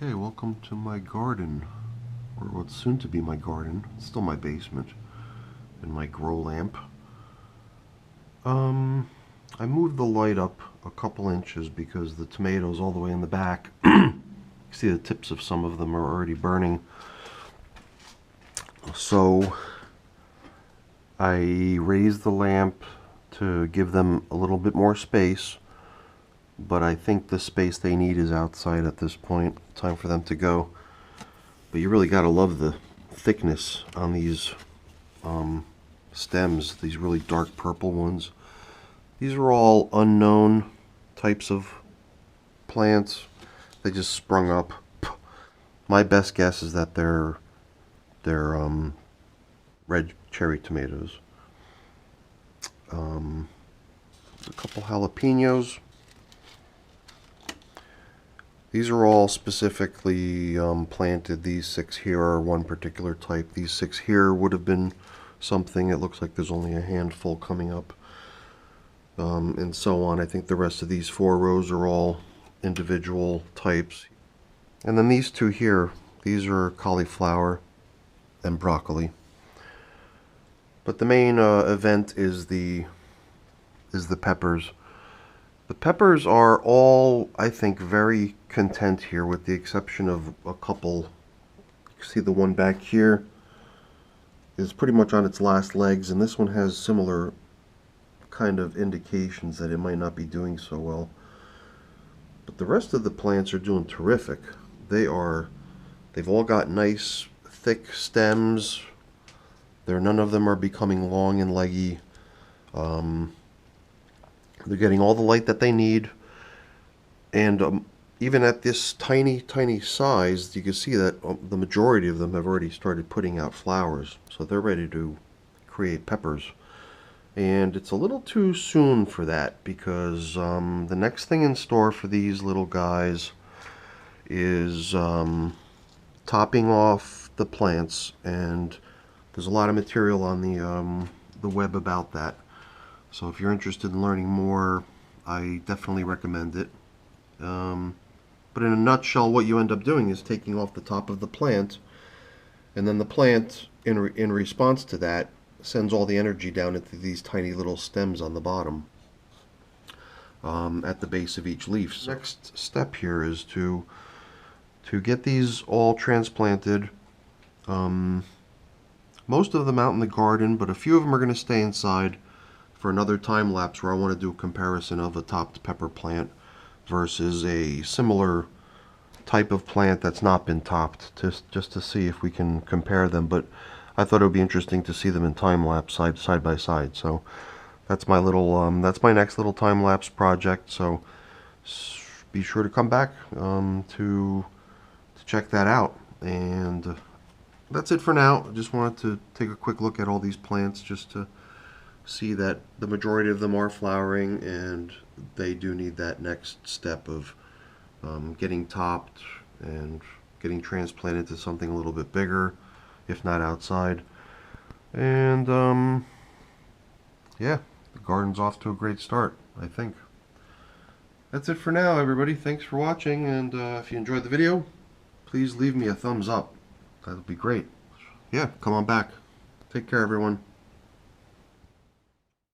Okay, welcome to my garden, or what's soon to be my garden. It's still my basement, and my grow lamp. I moved the light up a couple inches because the tomatoes all the way in the back, you see the tips of some of them are already burning. So I raised the lamp to give them a little bit more space, but I think the space they need is outside at this point. Time for them to go. But you really gotta love the thickness on these stems, these really dark purple ones. These are all unknown types of plants. They just sprung up. My best guess is that they're red cherry tomatoes. A couple jalapenos. These are all specifically planted. These 6 here are one particular type. These 6 here would have been something. It looks like there's only a handful coming up, and so on. I think the rest of these 4 rows are all individual types. And then these 2 here, these are cauliflower and broccoli. But the main event is the peppers. The peppers are all, I think, very content here, with the exception of a couple. You see the one back here is pretty much on its last legs, and this one has similar kind of indications that it might not be doing so well. But the rest of the plants are doing terrific. They've all got nice thick stems. None of them are becoming long and leggy. They're getting all the light that they need, and even at this tiny size, you can see that the majority of them have already started putting out flowers, so they're ready to create peppers. And it's a little too soon for that, because the next thing in store for these little guys is topping off the plants, and there's a lot of material on the web about that. So if you're interested in learning more, I definitely recommend it. But in a nutshell, what you end up doing is taking off the top of the plant, and then the plant, in response to that, sends all the energy down into these tiny little stems on the bottom, at the base of each leaf. So next step here is to get these all transplanted. Most of them out in the garden, but a few of them are going to stay inside for another time lapse where I want to do a comparison of a topped pepper plant versus a similar type of plant that's not been topped, just to see if we can compare them. But I thought it would be interesting to see them in time lapse side by side. So that's my little that's my next little time lapse project. So be sure to come back to check that out. And that's it for now. I just wanted to take a quick look at all these plants just to see that the majority of them are flowering, and they do need that next step of getting topped and getting transplanted to something a little bit bigger, if not outside. And yeah, the garden's off to a great start, I think. That's it for now, everybody. Thanks for watching, and if you enjoyed the video, please leave me a thumbs up. That would be great. Yeah, come on back. Take care, everyone.